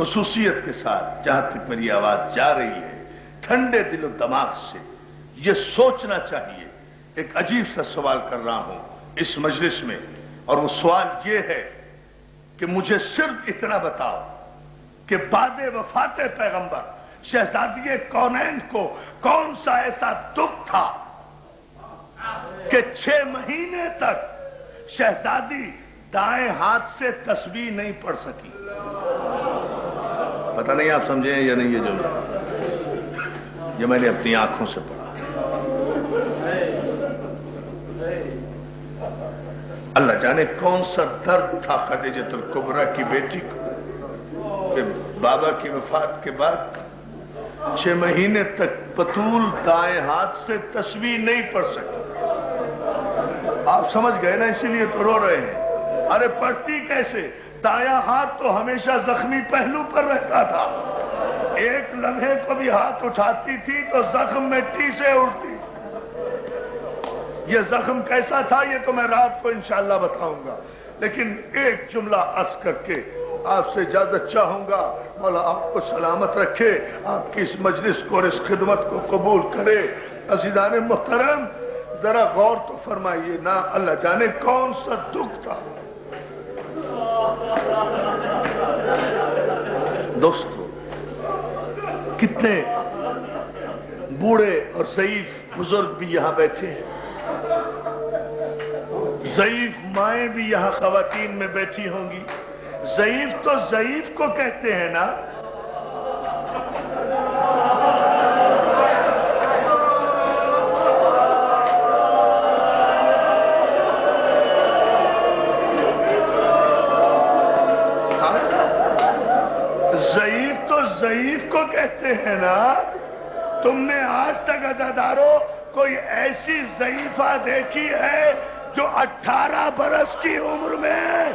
خصوصیت کے ساتھ جہاں تک میری آواز جا رہی ہے ٹھنڈے دل و دماغ سے یہ سوچنا چاہیے. ایک عجیب سا سوال کر رہا ہوں اس مجلس میں، اور وہ سوال یہ ہے کہ مجھے صرف اتنا بتاؤ کہ بعد وفات پیغمبر شہزادی کونین کو کون سا ایسا دکھ تھا کہ 6 مہینے تک شہزادی دائیں ہاتھ سے تسبیح نہیں پڑھ سکی؟ پتہ نہیں آپ سمجھیں یا نہیں یہ جملہ، یہ میں نے اپنی آنکھوں سے پڑھا. اللہ جانے کون سا درد تھا خدیجۃ الکبریٰ کی بیٹی کو کہ بابا کی وفات کے بعد 6 مہینے تک بطول دائیں ہاتھ سے تسبیح نہیں پڑھ سکی. آپ سمجھ گئے نا، اسی لیے تو رو رہے ہیں. ارے پڑھتی کیسے؟ دایاں ہاتھ تو ہمیشہ زخمی پہلو پر رہتا تھا، ایک لمحے کو بھی ہاتھ اٹھاتی تھی تو زخم مٹی سے اڑتی. یہ زخم کیسا تھا یہ تو میں رات کو انشاءاللہ بتاؤں گا، لیکن ایک جملہ عرض کر کے آپ سے اجازت چاہوں گا. مولا آپ کو سلامت رکھے، آپ کی اس مجلس کو اور اس خدمت کو قبول کرے. عزیزان محترم ذرا غور تو فرمائیے نا، اللہ جانے کون سا دکھ تھا. دوستو کتنے بوڑھے اور ضعیف بزرگ بھی یہاں بیٹھے ہیں، ضعیف مائیں بھی یہاں خواتین میں بیٹھی ہوں گی. ضعیف تو ضعیف کو کہتے ہیں نا. ضعیف تو ضعیف کو کہتے ہیں نا. تم نے آج تک عزادارو کوئی ایسی ضعیفہ دیکھی ہے جو 18 برس کی عمر میں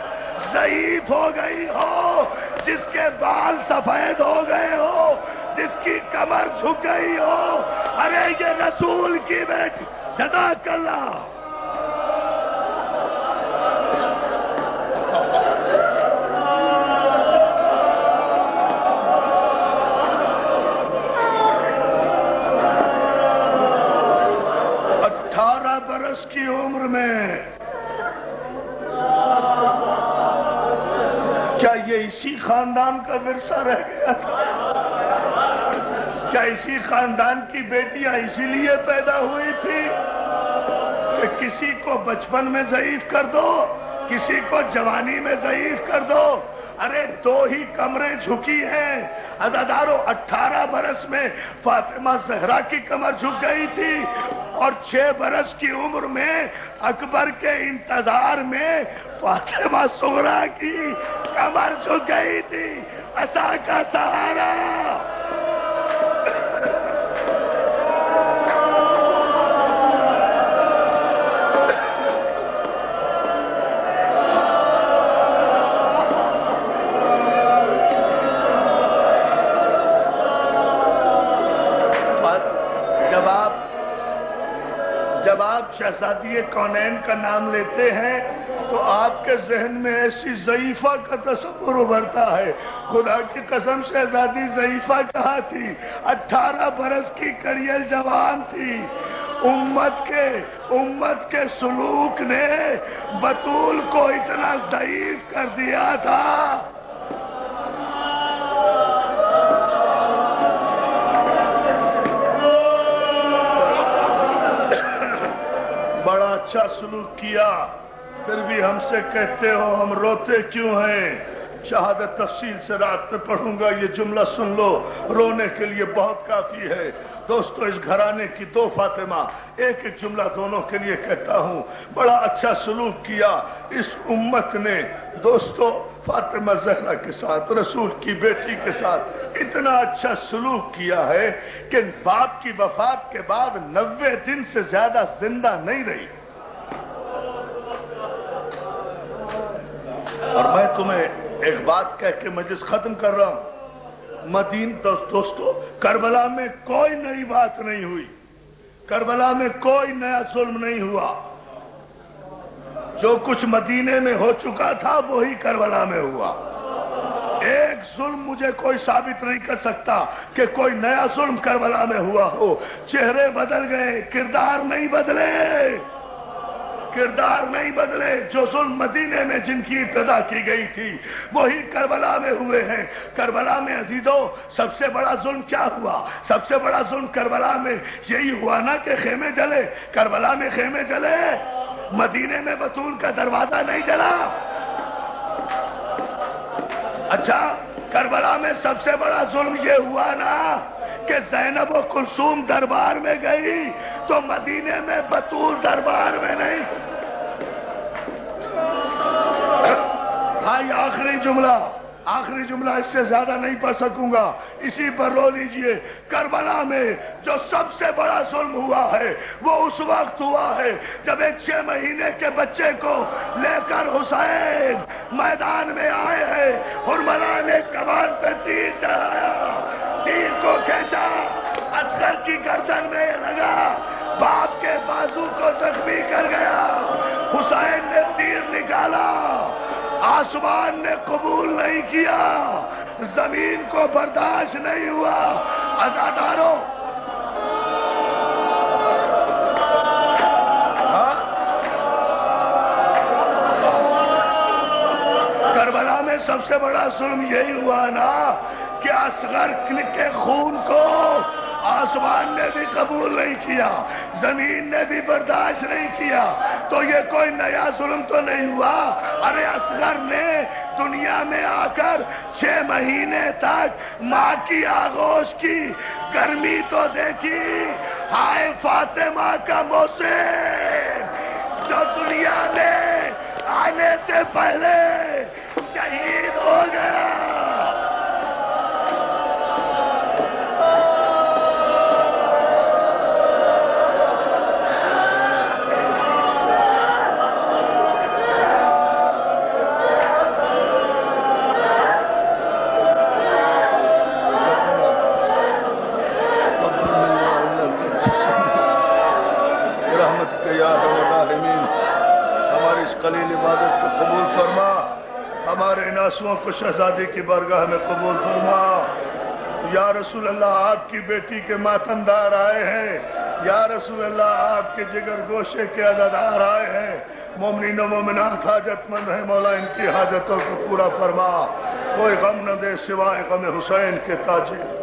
ضعیف ہو گئی ہو، جس کے بال سفید ہو گئے ہو، جس کی کمر جھک گئی ہو؟ ارے یہ رسول کی بیٹی. جزاک اللہ. کی عمر میں کیا یہ اسی خاندان کا ورثہ رہ گیا تھا؟ کیا اسی خاندان کی بیٹیاں اسی لیے پیدا ہوئی تھی کہ کسی کو بچپن میں ضعیف کر دو، کسی کو جوانی میں ضعیف کر دو؟ ارے 2 ہی کمریں جھکی ہیں. عزادارو 18 برس میں فاطمہ زہرا کی کمر جھک گئی تھی، اور 6 برس کی عمر میں اکبر کے انتظار میں فاطمہ صغریٰ کی کمر جھک گئی تھی. عصا کا سہارا. جب آپ شہزادی کونین کا نام لیتے ہیں تو آپ کے ذہن میں ایسی ضعیفہ کا تصور ابھرتا ہے. خدا کی قسم شہزادی ضعیفہ کہاں تھی؟ 18 برس کی کڑیل جوان تھی. امت کے سلوک نے بطول کو اتنا ضعیف کر دیا تھا. بڑا اچھا سلوک کیا، پھر بھی ہم سے کہتے ہو ہم روتے کیوں ہیں؟ شہادت تفصیل سے رات میں پڑھوں گا، یہ جملہ سن لو، رونے کے لیے بہت کافی ہے. دوستو اس گھرانے کی 2 فاطمہ، ایک ایک جملہ دونوں کے لیے کہتا ہوں. بڑا اچھا سلوک کیا اس امت نے دوستو فاطمہ زہرا کے ساتھ، رسول کی بیٹی کے ساتھ اتنا اچھا سلوک کیا ہے کہ باپ کی وفات کے بعد 90 دن سے زیادہ زندہ نہیں رہی. اور میں تمہیں ایک بات کہہ کے مجلس ختم کر رہا ہوں. دوستو کربلا میں کوئی نئی بات نہیں ہوئی، کربلا میں کوئی نیا ظلم نہیں ہوا. جو کچھ مدینے میں ہو چکا تھا وہی کربلا میں ہوا. ایک ظلم مجھے کوئی ثابت نہیں کر سکتا کہ کوئی نیا ظلم کربلا میں ہوا ہو. چہرے بدل گئے، کردار نہیں بدلے، کردار نہیں بدلے. جو ظلم مدینے میں جن کی ابتدا کی گئی تھی وہی کربلا میں ہوئے ہیں. کربلا میں عزیزو سب سے بڑا ظلم کیا ہوا؟ سب سے بڑا ظلم کربلا میں یہی ہوا نا کہ خیمے جلے. کربلا میں خیمے جلے، مدینے میں بطول کا دروازہ نہیں جلا. اچھا، کربلا میں سب سے بڑا ظلم یہ ہوا نا کہ زینب و کلثوم دربار میں گئی تو مدینے میں بطول دربار میں نہیں. بھائی آخری جملہ اس سے زیادہ نہیں پڑھ سکوں گا، اسی پر رو لیجئے. کربلا میں جو سب سے بڑا ظلم ہوا ہے وہ اس وقت ہوا ہے جب ایک 6 مہینے کے بچے کو لے کر حسین میدان میں آئے ہیں. حرملا نے کمان پہ تیر چڑھایا، تیر کو کھینچا، اصغر کی گردن میں لگا، باپ کے بازو کو زخمی کر گیا. حسین نے تیر نکالا، آسمان نے قبول نہیں کیا، زمین کو برداشت نہیں ہوا. عزادارو، کربلا میں سب سے بڑا ظلم یہی ہوا نا کہ اصغر کے خون کو آسمان نے بھی قبول نہیں کیا، زمین نے بھی برداشت نہیں کیا. تو یہ کوئی نیا ظلم تو نہیں ہوا. ارے اصغر نے دنیا میں آ کر 6 مہینے تک ماں کی آغوش کی گرمی تو دیکھی. ہائے فاطمہ کا محسن جو دنیا میں آنے سے پہلے شہید ہو گیا. قلیل عبادت کو قبول فرما، ہمارے ان آنسوؤں کو شہزادی کی بارگاہ میں قبول فرما. یا رسول اللہ آپ کی بیٹی کے ماتمدار آئے ہیں، یا رسول اللہ آپ کے جگر گوشے کے عزادار آئے ہیں. مومنین و مومنات حاجت مند ہیں، مولا ان کی حاجتوں کو پورا فرما. کوئی غم نہ دے سوائے غم حسین کے تاجر.